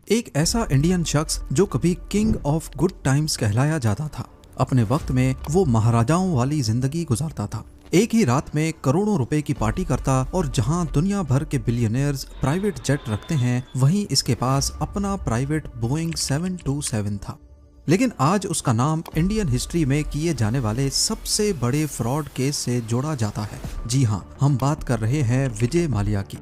एक ऐसा इंडियन शख्स जो कभी किंग ऑफ गुड टाइम्स कहलाया जाता था। अपने वक्त में वो महाराजाओं वाली जिंदगी गुजारता था। एक ही रात में करोड़ों रुपए की पार्टी करता और जहां दुनिया भर के बिलियनियर्स प्राइवेट जेट रखते हैं, वहीं इसके पास अपना प्राइवेट बोइंग 727 था। लेकिन आज उसका नाम इंडियन हिस्ट्री में किए जाने वाले सबसे बड़े फ्रॉड केस से जोड़ा जाता है। जी हाँ, हम बात कर रहे हैं विजय माल्या की।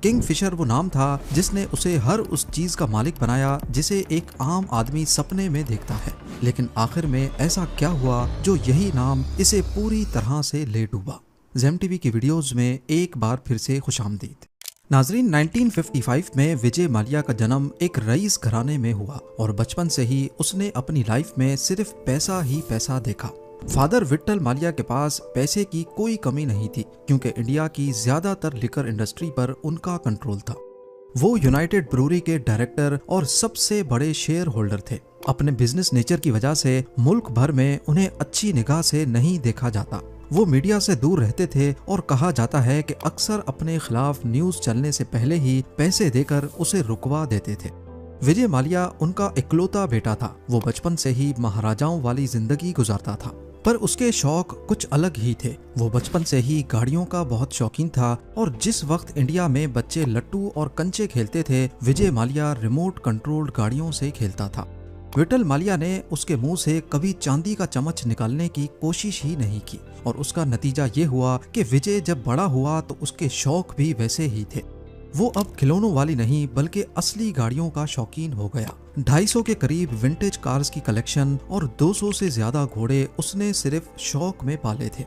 किंगफिशर वो नाम था जिसने उसे हर उस चीज का मालिक बनाया जिसे एक आम आदमी सपने में देखता है। लेकिन आखिर में ऐसा क्या हुआ जो यही नाम इसे पूरी तरह से ले डूबा। जेम टीवी की वीडियोस में एक बार फिर से खुशामदीद। नाजरीन, 1955 में विजय माल्या का जन्म एक रईस घराने में हुआ और बचपन से ही उसने अपनी लाइफ में सिर्फ पैसा ही पैसा देखा। फादर विट्ठल माल्या के पास पैसे की कोई कमी नहीं थी क्योंकि इंडिया की ज्यादातर लिकर इंडस्ट्री पर उनका कंट्रोल था। वो यूनाइटेड ब्रूरी के डायरेक्टर और सबसे बड़े शेयर होल्डर थे। अपने बिजनेस नेचर की वजह से मुल्क भर में उन्हें अच्छी निगाह से नहीं देखा जाता। वो मीडिया से दूर रहते थे और कहा जाता है कि अक्सर अपने खिलाफ न्यूज चलने से पहले ही पैसे देकर उसे रुकवा देते थे। विजय माल्या उनका इकलौता बेटा था। वो बचपन से ही महाराजाओं वाली जिंदगी गुजारता था, पर उसके शौक कुछ अलग ही थे। वो बचपन से ही गाड़ियों का बहुत शौकीन था और जिस वक्त इंडिया में बच्चे लट्टू और कंचे खेलते थे, विजय माल्या रिमोट कंट्रोल्ड गाड़ियों से खेलता था। विट्ठल माल्या ने उसके मुंह से कभी चांदी का चम्मच निकालने की कोशिश ही नहीं की और उसका नतीजा ये हुआ कि विजय जब बड़ा हुआ तो उसके शौक भी वैसे ही थे। वो अब खिलौनों वाली नहीं बल्कि असली गाड़ियों का शौकीन हो गया। 250 के करीब विंटेज कार्स की कलेक्शन और 200 से ज्यादा घोड़े उसने सिर्फ शौक में पाले थे।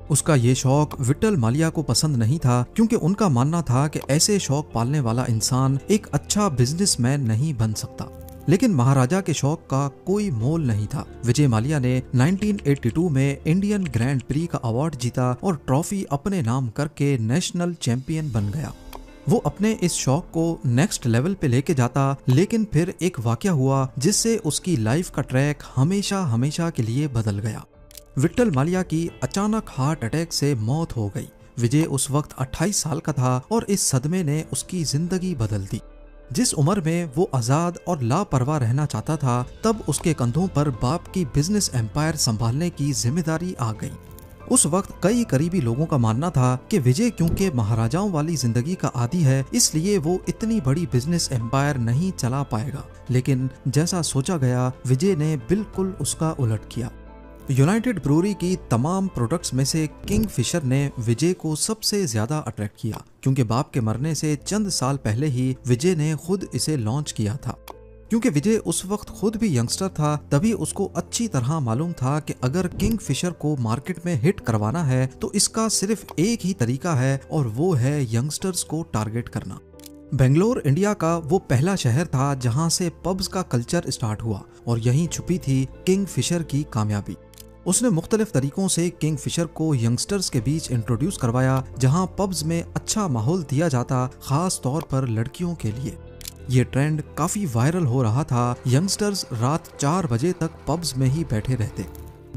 उसका ये शौक विट्ठल माल्या को पसंद नहीं था क्योंकि उनका मानना था कि ऐसे शौक पालने वाला इंसान एक अच्छा बिजनेसमैन नहीं बन सकता। लेकिन महाराजा के शौक का कोई मोल नहीं था। विजय माल्या ने 1982 में इंडियन ग्रैंड प्री का अवार्ड जीता और ट्रॉफी अपने नाम करके नेशनल चैंपियन बन गया। वो अपने इस शौक को नेक्स्ट लेवल पे लेके जाता, लेकिन फिर एक वाकया हुआ जिससे उसकी लाइफ का ट्रैक हमेशा हमेशा के लिए बदल गया। विट्ठल माल्या की अचानक हार्ट अटैक से मौत हो गई। विजय उस वक्त 28 साल का था और इस सदमे ने उसकी जिंदगी बदल दी। जिस उम्र में वो आजाद और लापरवाह रहना चाहता था, तब उसके कंधों पर बाप की बिजनेस एम्पायर संभालने की जिम्मेदारी आ गई। उस वक्त कई करीबी लोगों का मानना था कि विजय क्योंकि महाराजाओं वाली जिंदगी का आदी है, इसलिए वो इतनी बड़ी बिजनेस एम्पायर नहीं चला पाएगा। लेकिन जैसा सोचा गया, विजय ने बिल्कुल उसका उलट किया। यूनाइटेड ब्रूरी की तमाम प्रोडक्ट्स में से किंगफिशर ने विजय को सबसे ज्यादा अट्रैक्ट किया क्योंकि बाप के मरने से चंद साल पहले ही विजय ने खुद इसे लॉन्च किया था। क्योंकि विजय उस वक्त खुद भी यंगस्टर था, तभी उसको अच्छी तरह मालूम था कि अगर किंगफिशर को मार्केट में हिट करवाना है तो इसका सिर्फ एक ही तरीका है और वो है यंगस्टर्स को टारगेट करना। बेंगलोर इंडिया का वो पहला शहर था जहां से पब्स का कल्चर स्टार्ट हुआ और यहीं छुपी थी किंगफिशर की कामयाबी। उसने मुख्तलिफ तरीकों से किंगफिशर को यंगस्टर्स के बीच इंट्रोड्यूस करवाया, जहां पब्स में अच्छा माहौल दिया जाता, खास तौर पर लड़कियों के लिए। ये ट्रेंड काफी वायरल हो रहा था। यंगस्टर्स रात 4 बजे तक पब्स में ही बैठे रहते।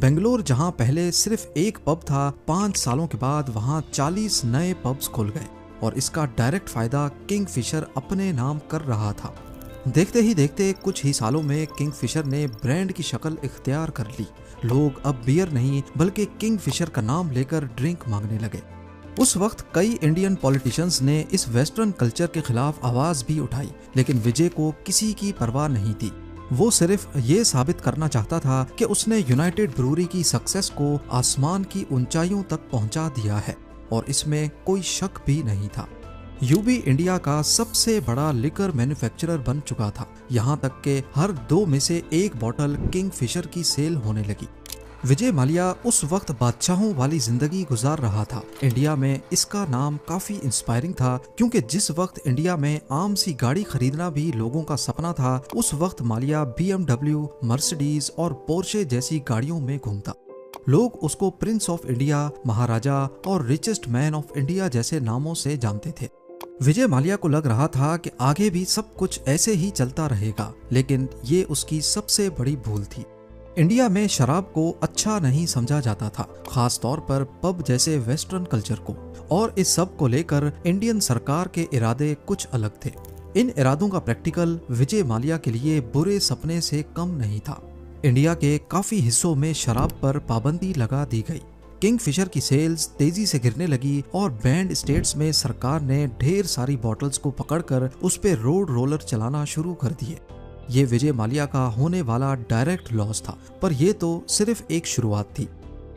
बेंगलोर जहां पहले सिर्फ एक पब था, 5 सालों के बाद वहां 40 नए पब्स खुल गए और इसका डायरेक्ट फायदा किंगफिशर अपने नाम कर रहा था। देखते ही देखते कुछ ही सालों में किंगफिशर ने ब्रांड की शक्ल इख्तियार कर ली। लोग अब बियर नहीं बल्कि किंगफिशर का नाम लेकर ड्रिंक मांगने लगे। उस वक्त कई इंडियन पॉलिटिशियंस ने इस वेस्टर्न कल्चर के खिलाफ आवाज भी उठाई, लेकिन विजय को किसी की परवाह नहीं थी। वो सिर्फ ये साबित करना चाहता था कि उसने यूनाइटेड ब्रूरी की सक्सेस को आसमान की ऊंचाइयों तक पहुंचा दिया है और इसमें कोई शक भी नहीं था। यूबी इंडिया का सबसे बड़ा लिकर मैन्युफैक्चरर बन चुका था, यहाँ तक कि हर 2 में से 1 बॉटल किंगफिशर की सेल होने लगी। विजय माल्या उस वक्त बादशाहों वाली जिंदगी गुजार रहा था। इंडिया में इसका नाम काफी इंस्पायरिंग था क्योंकि जिस वक्त इंडिया में आम सी गाड़ी खरीदना भी लोगों का सपना था, उस वक्त माल्या BMW, मर्सिडीज और पोर्शे जैसी गाड़ियों में घूमता। लोग उसको प्रिंस ऑफ इंडिया, महाराजा और रिचेस्ट मैन ऑफ इंडिया जैसे नामों से जानते थे। विजय माल्या को लग रहा था कि आगे भी सब कुछ ऐसे ही चलता रहेगा, लेकिन ये उसकी सबसे बड़ी भूल थी। इंडिया में शराब को अच्छा नहीं समझा जाता था, खास तौर पर पब जैसे वेस्टर्न कल्चर को, और इस सब को लेकर इंडियन सरकार के इरादे कुछ अलग थे। इन इरादों का प्रैक्टिकल विजय माल्या के लिए बुरे सपने से कम नहीं था। इंडिया के काफी हिस्सों में शराब पर पाबंदी लगा दी गई। किंगफिशर की सेल्स तेजी से गिरने लगी और बैंड स्टेट्स में सरकार ने ढेर सारी बॉटल्स को पकड़कर उस पे रोड रोलर चलाना शुरू कर दिए। ये विजय माल्या का होने वाला डायरेक्ट लॉस था, पर यह तो सिर्फ एक शुरुआत थी।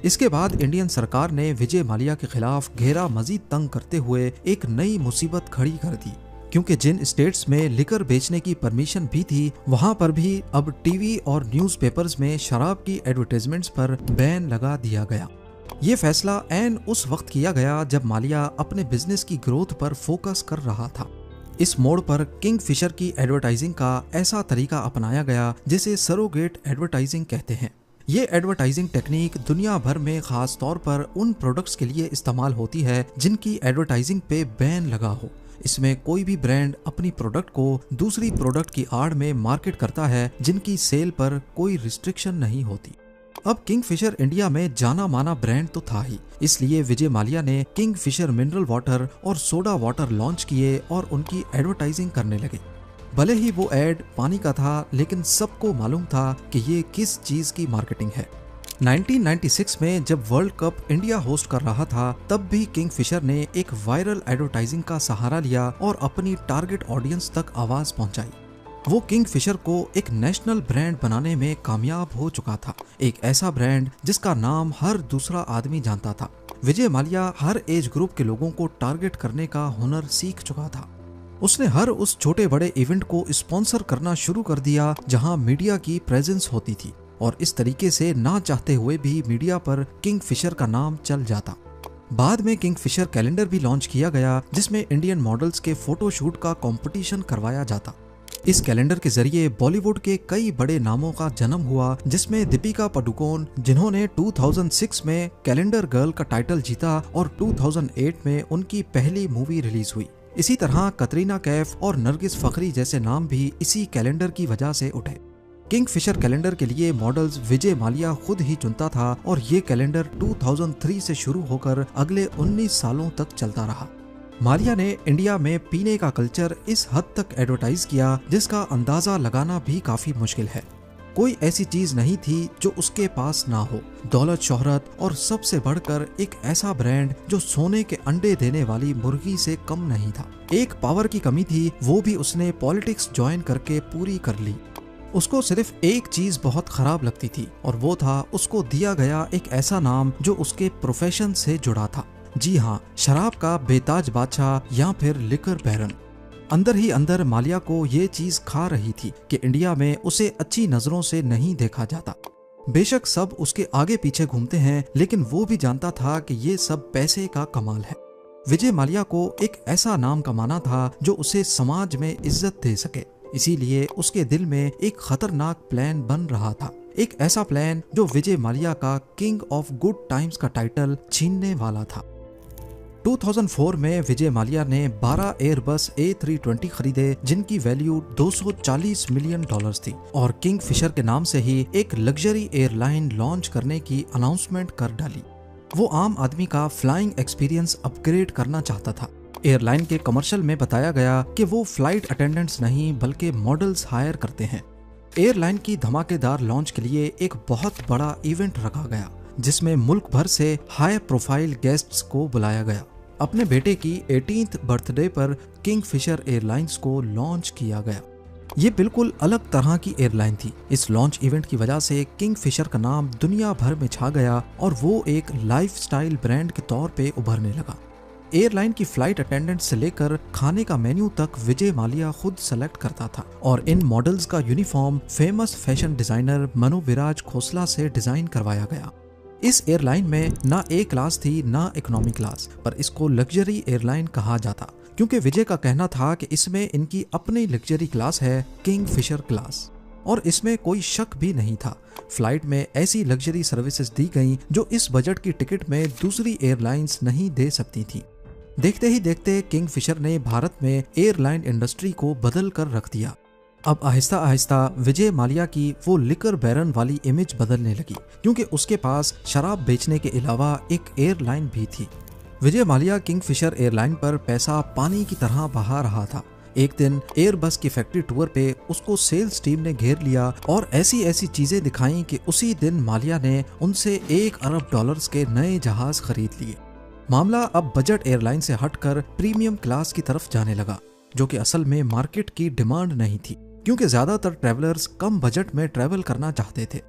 इसके बाद इंडियन सरकार ने विजय माल्या के खिलाफ घेरा मजीद तंग करते हुए एक नई मुसीबत खड़ी कर दी, क्योंकि जिन स्टेट्स में लिकर बेचने की परमिशन भी थी वहां पर भी अब टीवी और न्यूज़पेपर्स में शराब की एडवर्टाइजमेंट्स पर बैन लगा दिया गया। ये फैसला ऐन उस वक्त किया गया जब माल्या अपने बिजनेस की ग्रोथ पर फोकस कर रहा था। इस मोड़ पर किंगफिशर की एडवर्टाइजिंग का ऐसा तरीका अपनाया गया जिसे सरोगेट एडवर्टाइजिंग कहते हैं। ये एडवर्टाइजिंग टेक्निक दुनिया भर में खास तौर पर उन प्रोडक्ट्स के लिए इस्तेमाल होती है जिनकी एडवर्टाइजिंग पे बैन लगा हो। इसमें कोई भी ब्रांड अपनी प्रोडक्ट को दूसरी प्रोडक्ट की आड़ में मार्केट करता है जिनकी सेल पर कोई रिस्ट्रिक्शन नहीं होती। अब किंगफिशर इंडिया में जाना माना ब्रांड तो था ही, इसलिए विजय माल्या ने किंगफिशर मिनरल वाटर और सोडा वाटर लॉन्च किए और उनकी एडवर्टाइजिंग करने लगे। भले ही वो एड पानी का था, लेकिन सबको मालूम था कि ये किस चीज की मार्केटिंग है। 1996 में जब वर्ल्ड कप इंडिया होस्ट कर रहा था, तब भी किंगफिशर ने एक वायरल एडवर्टाइजिंग का सहारा लिया और अपनी टारगेट ऑडियंस तक आवाज पहुंचाई। वो किंगफिशर को एक नेशनल ब्रांड बनाने में कामयाब हो चुका था, एक ऐसा ब्रांड जिसका नाम हर दूसरा आदमी जानता था। विजय माल्या हर एज ग्रुप के लोगों को टारगेट करने का हुनर सीख चुका था। उसने हर उस छोटे बड़े इवेंट को स्पॉन्सर करना शुरू कर दिया जहां मीडिया की प्रेजेंस होती थी, और इस तरीके से ना चाहते हुए भी मीडिया पर किंगफिशर का नाम चल जाता। बाद में किंगफिशर कैलेंडर भी लॉन्च किया गया जिसमें इंडियन मॉडल्स के फोटोशूट का कंपटीशन करवाया जाता। इस कैलेंडर के जरिए बॉलीवुड के कई बड़े नामों का जन्म हुआ, जिसमें दीपिका पादुकोण, जिन्होंने 2006 में कैलेंडर गर्ल का टाइटल जीता और 2008 में उनकी पहली मूवी रिलीज हुई। इसी तरह कतरीना कैफ और नरगिस फखरी जैसे नाम भी इसी कैलेंडर की वजह से उठे। किंगफिशर कैलेंडर के लिए मॉडल्स विजय माल्या खुद ही चुनता था और ये कैलेंडर 2003 से शुरू होकर अगले 19 सालों तक चलता रहा। माल्या ने इंडिया में पीने का कल्चर इस हद तक एडवर्टाइज किया जिसका अंदाजा लगाना भी काफी मुश्किल है। कोई ऐसी चीज नहीं थी जो उसके पास ना हो, दौलत, शोहरत और सबसे बढ़कर एक ऐसा ब्रांड जो सोने के अंडे देने वाली मुर्गी से कम नहीं था। एक पावर की कमी थी, वो भी उसने पॉलिटिक्स ज्वाइन करके पूरी कर ली। उसको सिर्फ एक चीज बहुत खराब लगती थी और वो था उसको दिया गया एक ऐसा नाम जो उसके प्रोफेशन से जुड़ा था। जी हाँ, शराब का बेताज बादशाह या फिर लिकर बैरन। अंदर ही अंदर माल्या को ये चीज खा रही थी कि इंडिया में उसे अच्छी नजरों से नहीं देखा जाता। बेशक सब उसके आगे पीछे घूमते हैं, लेकिन वो भी जानता था कि ये सब पैसे का कमाल है। विजय माल्या को एक ऐसा नाम कमाना था जो उसे समाज में इज्जत दे सके, इसीलिए उसके दिल में एक खतरनाक प्लान बन रहा था। एक ऐसा प्लान जो विजय माल्या का किंग ऑफ गुड टाइम्स का टाइटल छीनने वाला था। 2004 में विजय माल्या ने 12 एयरबस A320 खरीदे जिनकी वैल्यू $240 मिलियन थी और किंगफिशर के नाम से ही एक लग्जरी एयरलाइन लॉन्च करने की अनाउंसमेंट कर डाली। वो आम आदमी का फ्लाइंग एक्सपीरियंस अपग्रेड करना चाहता था। एयरलाइन के कमर्शियल में बताया गया कि वो फ्लाइट अटेंडेंट्स नहीं बल्कि मॉडल्स हायर करते हैं। एयरलाइन की धमाकेदार लॉन्च के लिए एक बहुत बड़ा इवेंट रखा गया जिसमें मुल्क भर से हाई प्रोफाइल गेस्ट्स को बुलाया गया। अपने बेटे की 18th बर्थडे पर किंगफिशर एयरलाइंस को लॉन्च किया गया। ये बिल्कुल अलग तरह की एयरलाइन थी। इस लॉन्च इवेंट की वजह से किंगफिशर का नाम दुनिया भर में छा गया और वो एक लाइफस्टाइल ब्रांड के तौर पे उभरने लगा। एयरलाइन की फ्लाइट अटेंडेंट से लेकर खाने का मेन्यू तक विजय माल्या खुद सेलेक्ट करता था और इन मॉडल्स का uniform famous fashion designer Manu Viraj Khosla से डिजाइन करवाया गया। इस एयरलाइन में ना ए क्लास थी ना इकोनॉमी क्लास, पर इसको लग्जरी एयरलाइन कहा जाता क्योंकि विजय का कहना था कि इसमें इनकी अपनी लग्जरी क्लास है, किंगफिशर क्लास, और इसमें कोई शक भी नहीं था। फ्लाइट में ऐसी लग्जरी सर्विसेज दी गई जो इस बजट की टिकट में दूसरी एयरलाइंस नहीं दे सकती थी। देखते ही देखते किंगफिशर ने भारत में एयरलाइन इंडस्ट्री को बदल कर रख दिया। अब आहिस्ता आहिस्ता विजय माल्या की वो लिकर बैरन वाली इमेज बदलने लगी क्योंकि उसके पास शराब बेचने के अलावा एक एयरलाइन भी थी। विजय माल्या किंगफिशर एयरलाइन पर पैसा पानी की तरह बहा रहा था। एक दिन एयरबस की फैक्ट्री टूर पे उसको सेल्स टीम ने घेर लिया और ऐसी ऐसी चीजें दिखाई कि उसी दिन मालिया ने उनसे $1 अरब के नए जहाज खरीद लिए। मामला अब बजट एयरलाइन से हटकर प्रीमियम क्लास की तरफ जाने लगा, जो कि असल में मार्केट की डिमांड नहीं थी, क्योंकि ज्यादातर ट्रैवलर्स कम बजट में ट्रैवल करना चाहते थे।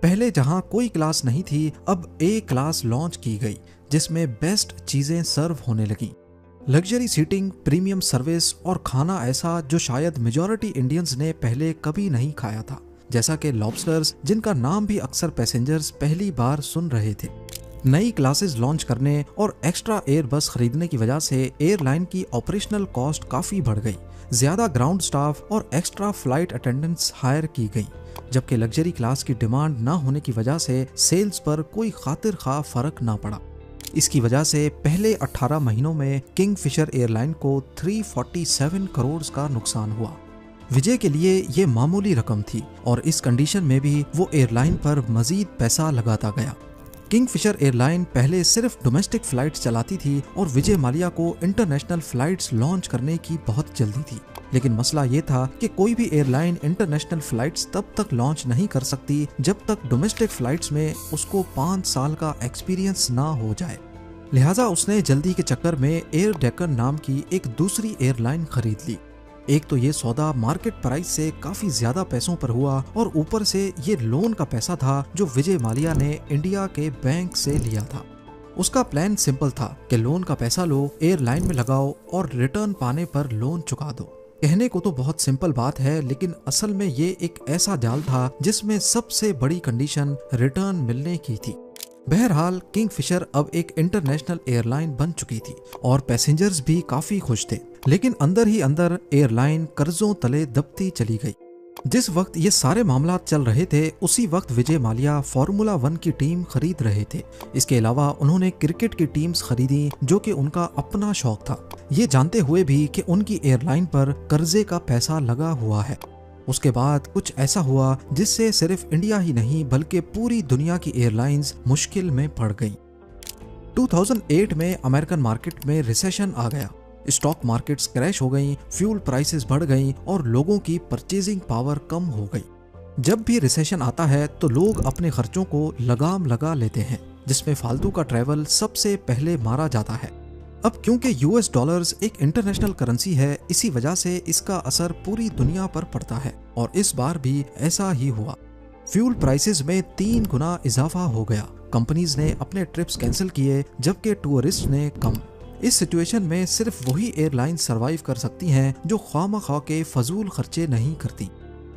पहले जहां कोई क्लास नहीं थी, अब ए क्लास लॉन्च की गई, जिसमें बेस्ट चीजें सर्व होने लगी। लग्जरी सीटिंग, प्रीमियम सर्विस और खाना ऐसा जो शायद मेजॉरिटी इंडियंस ने पहले कभी नहीं खाया था, जैसा कि लॉबस्टर्स, जिनका नाम भी अक्सर पैसेंजर्स पहली बार सुन रहे थे। नई क्लासेस लॉन्च करने और एक्स्ट्रा एयर बस खरीदने की वजह से एयरलाइन की ऑपरेशनल कॉस्ट काफी बढ़ गई। ज्यादा ग्राउंड स्टाफ और एक्स्ट्रा फ्लाइट अटेंडेंट्स हायर की गई, जबकि लग्जरी क्लास की डिमांड न होने की वजह से सेल्स पर कोई खातिर खा फर्क ना पड़ा। इसकी वजह से पहले 18 महीनों में किंगफिशर एयरलाइन को 347 करोड़ का नुकसान हुआ। विजय के लिए ये मामूली रकम थी और इस कंडीशन में भी वो एयरलाइन पर मजीद पैसा लगाता गया। किंगफिशर एयरलाइन पहले सिर्फ डोमेस्टिक फ्लाइट्स चलाती थी और विजय माल्या को इंटरनेशनल फ्लाइट्स लॉन्च करने की बहुत जल्दी थी। लेकिन मसला ये था कि कोई भी एयरलाइन इंटरनेशनल फ्लाइट्स तब तक लॉन्च नहीं कर सकती जब तक डोमेस्टिक फ्लाइट्स में उसको 5 साल का एक्सपीरियंस ना हो जाए। लिहाजा उसने जल्दी के चक्कर में एयर डेक्कन नाम की एक दूसरी एयरलाइन खरीद ली। एक तो ये सौदा मार्केट प्राइस से काफी ज्यादा पैसों पर हुआ और ऊपर से ये लोन का पैसा था जो विजय माल्या ने इंडिया के बैंक से लिया था। उसका प्लान सिंपल था कि लोन का पैसा लो, एयरलाइन में लगाओ और रिटर्न पाने पर लोन चुका दो। कहने को तो बहुत सिंपल बात है, लेकिन असल में ये एक ऐसा जाल था जिसमें सबसे बड़ी कंडीशन रिटर्न मिलने की थी। बहरहाल किंगफिशर अब एक इंटरनेशनल एयरलाइन बन चुकी थी और पैसेंजर्स भी काफी खुश थे, लेकिन अंदर ही अंदर एयरलाइन कर्जों तले दबती चली गई। जिस वक्त ये सारे मामला चल रहे थे, उसी वक्त विजय माल्या फार्मूला 1 की टीम खरीद रहे थे। इसके अलावा उन्होंने क्रिकेट की टीम्स खरीदी, जो कि उनका अपना शौक था, ये जानते हुए भी कि उनकी एयरलाइन पर कर्जे का पैसा लगा हुआ है। उसके बाद कुछ ऐसा हुआ जिससे सिर्फ इंडिया ही नहीं बल्कि पूरी दुनिया की एयरलाइंस मुश्किल में पड़ गईं। 2008 में अमेरिकन मार्केट में रिसेशन आ गया, स्टॉक मार्केट्स क्रैश हो गईं, फ्यूल प्राइसेस बढ़ गईं और लोगों की परचेजिंग पावर कम हो गई। जब भी रिसेशन आता है तो लोग अपने खर्चों को लगाम लगा लेते हैं, जिसमें फालतू का ट्रैवल सबसे पहले मारा जाता है। अब क्योंकि यूएस डॉलर्स एक इंटरनेशनल करेंसी है, इसी वजह से इसका असर पूरी दुनिया पर पड़ता है और इस बार भी ऐसा ही हुआ। फ्यूल प्राइसेस में 3 गुना इजाफा हो गया। कंपनीज ने अपने ट्रिप्स कैंसिल किए, जबकि टूरिस्ट ने कम। इस सिचुएशन में सिर्फ वही एयरलाइन सरवाइव कर सकती हैं जो ख्वामख्वाह के फजूल खर्चे नहीं करती।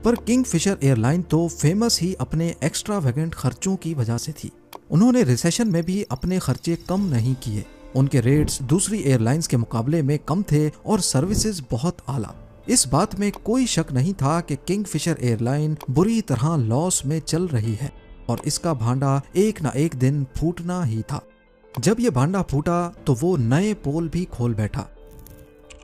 पर किंगफिशर एयरलाइन तो फेमस ही अपने एक्स्ट्रावेगेंट खर्चों की वजह से थी। उन्होंने रिसेशन में भी अपने खर्चे कम नहीं किए। उनके रेट्स दूसरी एयरलाइंस के मुकाबले में कम थे और सर्विसेज बहुत आला। इस बात में कोई शक नहीं था कि किंगफिशर एयरलाइन बुरी तरह लॉस में चल रही है और इसका भांडा एक ना एक दिन फूटना ही था। जब ये भांडा फूटा तो वो नए पोल भी खोल बैठा।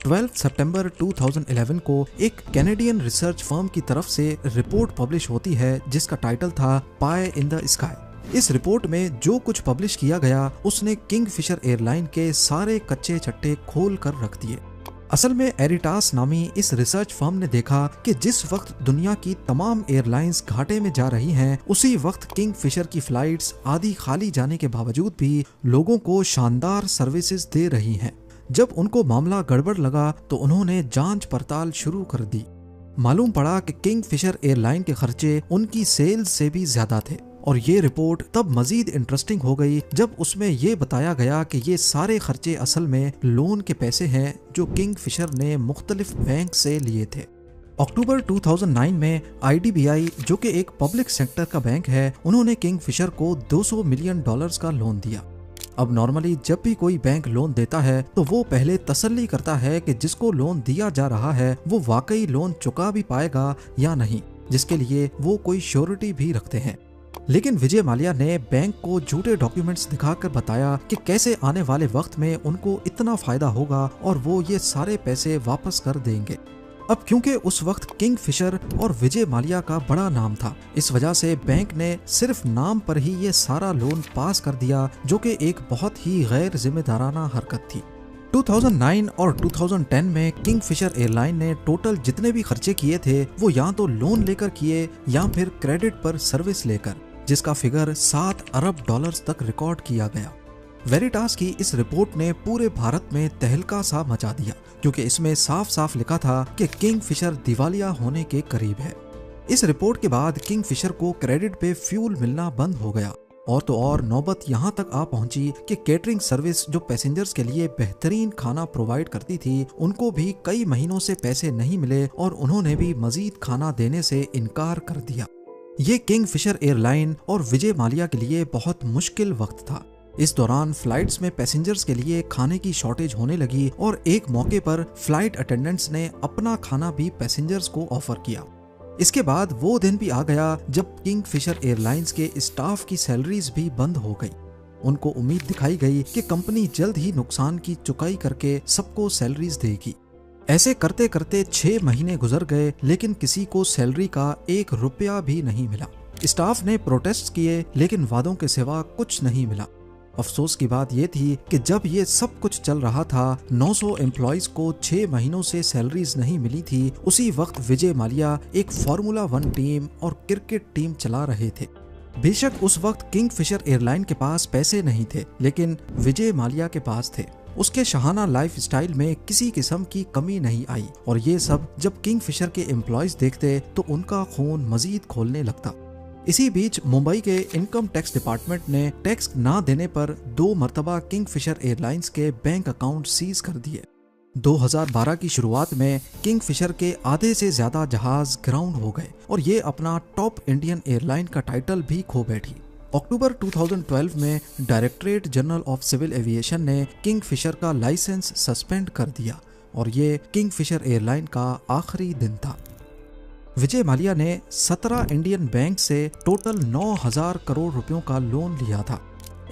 12 सितंबर 2011 को एक कैनेडियन रिसर्च फर्म की तरफ से रिपोर्ट पब्लिश होती है जिसका टाइटल था पाई इन द स्काई। इस रिपोर्ट में जो कुछ पब्लिश किया गया उसने किंगफिशर एयरलाइन के सारे कच्चे चट्टे खोल कर रख दिए। असल में एरिटास नामी इस रिसर्च फर्म ने देखा कि जिस वक्त दुनिया की तमाम एयरलाइंस घाटे में जा रही हैं, उसी वक्त किंगफिशर की फ्लाइट्स आधी खाली जाने के बावजूद भी लोगों को शानदार सर्विसेज दे रही हैं। जब उनको मामला गड़बड़ लगा तो उन्होंने जांच पड़ताल शुरू कर दी। मालूम पड़ा कि किंगफिशर एयरलाइन के खर्चे उनकी सेल्स से भी ज्यादा थे और ये रिपोर्ट तब मजीद इंटरेस्टिंग हो गई जब उसमें ये बताया गया कि ये सारे खर्चे असल में लोन के पैसे हैं जो किंगफिशर ने मुख्तलिफ बैंक से लिए थे। अक्टूबर 2009 में IDBI, जो कि एक पब्लिक सेक्टर का बैंक है, उन्होंने किंगफिशर को $200 मिलियन का लोन दिया। अब नॉर्मली जब भी कोई बैंक लोन देता है तो वो पहले तसल्ली करता है कि जिसको लोन दिया जा रहा है वो वाकई लोन चुका भी पाएगा या नहीं, जिसके लिए वो कोई श्योरिटी भी रखते हैं। लेकिन विजय माल्या ने बैंक को झूठे डॉक्यूमेंट्स दिखाकर बताया कि कैसे आने वाले वक्त में उनको इतना फायदा होगा और वो ये सारे पैसे वापस कर देंगे। अब क्योंकि उस वक्त किंगफिशर और विजय माल्या का बड़ा नाम था, इस वजह से बैंक ने सिर्फ नाम पर ही ये सारा लोन पास कर दिया, जो कि एक बहुत ही गैर जिम्मेदाराना हरकत थी। 2009 और 2010 में किंगफिशर एयरलाइन ने टोटल जितने भी खर्चे किए थे वो या तो लोन लेकर किए या फिर क्रेडिट पर सर्विस लेकर, जिसका फिगर 7 अरब डॉलर्स तक रिकॉर्ड किया गया। वेरिटास की इस रिपोर्ट ने पूरे भारत में तहलका सा मचा दिया, क्योंकि इसमें साफ साफ लिखा था कि किंगफिशर दिवालिया होने के करीब है। इस रिपोर्ट के बाद किंगफिशर को क्रेडिट पे फ्यूल मिलना बंद हो गया, और तो और नौबत यहाँ तक आ पहुंची कि केटरिंग सर्विस जो पैसेंजर्स के लिए बेहतरीन खाना प्रोवाइड करती थी, उनको भी कई महीनों से पैसे नहीं मिले और उन्होंने भी मजीद खाना देने से इनकार कर दिया। ये किंगफिशर एयरलाइन और विजय माल्या के लिए बहुत मुश्किल वक्त था। इस दौरान फ्लाइट्स में पैसेंजर्स के लिए खाने की शॉर्टेज होने लगी और एक मौके पर फ्लाइट अटेंडेंट्स ने अपना खाना भी पैसेंजर्स को ऑफर किया। इसके बाद वो दिन भी आ गया जब किंगफिशर एयरलाइंस के स्टाफ की सैलरीज भी बंद हो गई। उनको उम्मीद दिखाई गई कि कंपनी जल्द ही नुकसान की चुकाई करके सबको सैलरीज देगी। ऐसे करते करते 6 महीने गुजर गए, लेकिन किसी को सैलरी का 1 रुपया भी नहीं मिला। स्टाफ ने प्रोटेस्ट किए, लेकिन वादों के सिवा कुछ नहीं मिला। अफसोस की बात यह थी कि जब ये सब कुछ चल रहा था, 900 एम्प्लॉइज को 6 महीनों से सैलरीज नहीं मिली थी, उसी वक्त विजय माल्या एक फार्मूला 1 टीम और क्रिकेट टीम चला रहे थे। बेशक उस वक्त किंगफिशर एयरलाइन के पास पैसे नहीं थे, लेकिन विजय माल्या के पास थे। उसके शाहाना लाइफ स्टाइल में किसी किस्म की कमी नहीं आई, और ये सब जब किंगफिशर के एम्प्लॉइज देखते तो उनका खून मजीद खोलने लगता। इसी बीच मुंबई के इनकम टैक्स डिपार्टमेंट ने टैक्स ना देने पर 2 मरतबा किंगफिशर एयरलाइंस के बैंक अकाउंट सीज कर दिए। 2012 की शुरुआत में किंगफिशर के आधे से ज्यादा जहाज ग्राउंड हो गए और ये अपना टॉप इंडियन एयरलाइन का टाइटल भी खो बैठी। अक्टूबर 2012 में Directorate General of Civil Aviation ने किंगफिशर का लाइसेंस सस्पेंड कर दिया, और ये किंगफिशर एयरलाइन का आखिरी दिन था। विजय माल्या ने 17 इंडियन बैंक से टोटल 9,000 करोड़ रुपयों का लोन लिया था।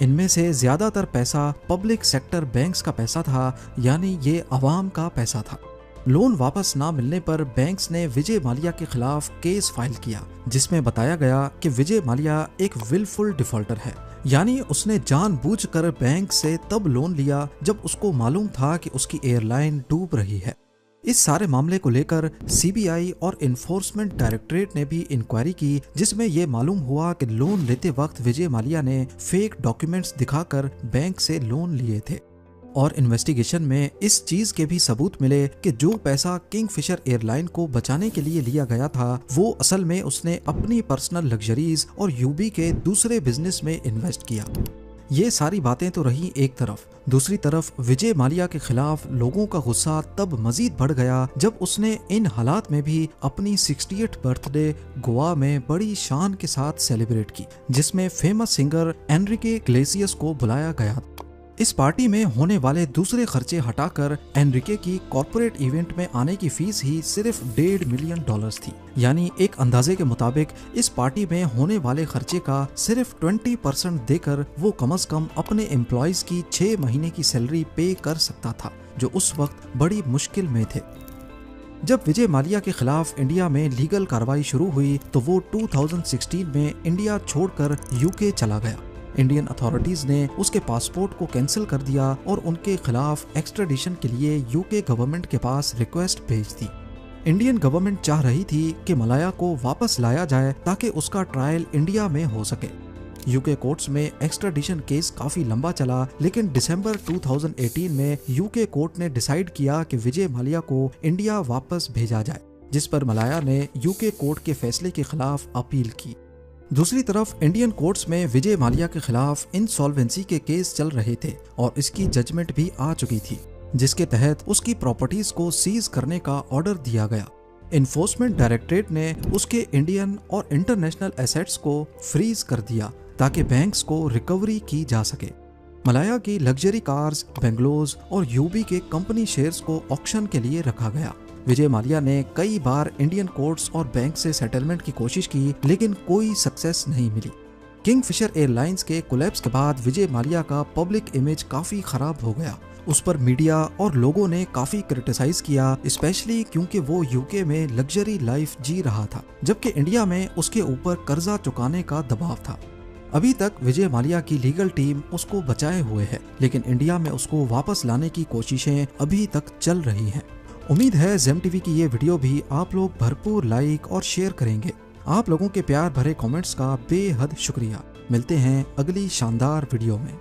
इनमें से ज्यादातर पैसा पब्लिक सेक्टर बैंक्स का पैसा था, यानी ये अवाम का पैसा था। लोन वापस ना मिलने पर बैंक्स ने विजय माल्या के खिलाफ केस फाइल किया, जिसमें बताया गया कि विजय माल्या एक विलफुल डिफॉल्टर है, यानी उसने जानबूझकर बैंक से तब लोन लिया जब उसको मालूम था कि उसकी एयरलाइन डूब रही है। इस सारे मामले को लेकर सीबीआई और इन्फोर्समेंट डायरेक्टरेट ने भी इंक्वायरी की, जिसमें यह मालूम हुआ कि लोन लेते वक्त विजय माल्या ने फेक डॉक्यूमेंट्स दिखाकर बैंक से लोन लिए थे। और इन्वेस्टिगेशन में इस चीज के भी सबूत मिले कि जो पैसा किंगफिशर एयरलाइन को बचाने के लिए लिया गया था, वो असल में उसने अपनी पर्सनल लग्जरीज और यूबी के दूसरे बिजनेस में इन्वेस्ट किया। ये सारी बातें तो रही एक तरफ, दूसरी तरफ विजय माल्या के खिलाफ लोगों का गुस्सा तब मजीद बढ़ गया जब उसने इन हालात में भी अपनी 68th बर्थडे गोवा में बड़ी शान के साथ सेलिब्रेट की, जिसमें फेमस सिंगर एनरिके इग्लेसियस को बुलाया गया। इस पार्टी में होने वाले दूसरे खर्चे हटाकर एनरिके की कॉर्पोरेट इवेंट में आने की फीस ही सिर्फ $1.5 मिलियन थी। यानी एक अंदाजे के मुताबिक इस पार्टी में होने वाले खर्चे का सिर्फ 20% देकर वो कम से कम अपने एम्प्लॉइज की 6 महीने की सैलरी पे कर सकता था, जो उस वक्त बड़ी मुश्किल में थे। जब विजय माल्या के खिलाफ इंडिया में लीगल कार्रवाई शुरू हुई तो वो 2016 में इंडिया छोड़कर यूके चला गया। इंडियन अथॉरिटीज ने उसके पासपोर्ट को कैंसिल कर दिया और उनके खिलाफ एक्स्ट्राडिशन के लिए यूके गवर्नमेंट के पास रिक्वेस्ट भेज दी। इंडियन गवर्नमेंट चाह रही थी कि मलाया को वापस लाया जाए ताकि उसका ट्रायल इंडिया में हो सके। यूके कोर्ट्स में एक्स्ट्राडिशन केस काफी लंबा चला, लेकिन दिसंबर 2018 में यूके कोर्ट ने डिसाइड किया कि विजय माल्या को इंडिया वापस भेजा जाए, जिस पर मलाया ने यूके कोर्ट के फैसले के खिलाफ अपील की। दूसरी तरफ इंडियन कोर्ट्स में विजय माल्या के खिलाफ इंसॉल्वेंसी के केस चल रहे थे और इसकी जजमेंट भी आ चुकी थी, जिसके तहत उसकी प्रॉपर्टीज को सीज करने का ऑर्डर दिया गया। इन्फोर्समेंट डायरेक्टरेट ने उसके इंडियन और इंटरनेशनल एसेट्स को फ्रीज कर दिया ताकि बैंक्स को रिकवरी की जा सके। मलाया की लग्जरी कार्स, बेंगलोज और यूबी के कंपनी शेयर्स को ऑक्शन के लिए रखा गया। विजय माल्या ने कई बार इंडियन कोर्ट्स और बैंक से सेटलमेंट की कोशिश की, लेकिन कोई सक्सेस नहीं मिली। किंगफिशर एयरलाइंस के कोलैप्स के बाद विजय माल्या का पब्लिक इमेज काफी खराब हो गया। उस पर मीडिया और लोगों ने काफी क्रिटिसाइज किया, स्पेशली क्योंकि वो यूके में लग्जरी लाइफ जी रहा था, जबकि इंडिया में उसके ऊपर कर्जा चुकाने का दबाव था। अभी तक विजय माल्या की लीगल टीम उसको बचाए हुए है, लेकिन इंडिया में उसको वापस लाने की कोशिशें अभी तक चल रही हैं। उम्मीद है जेम टीवी की ये वीडियो भी आप लोग भरपूर लाइक और शेयर करेंगे। आप लोगों के प्यार भरे कमेंट्स का बेहद शुक्रिया। मिलते हैं अगली शानदार वीडियो में।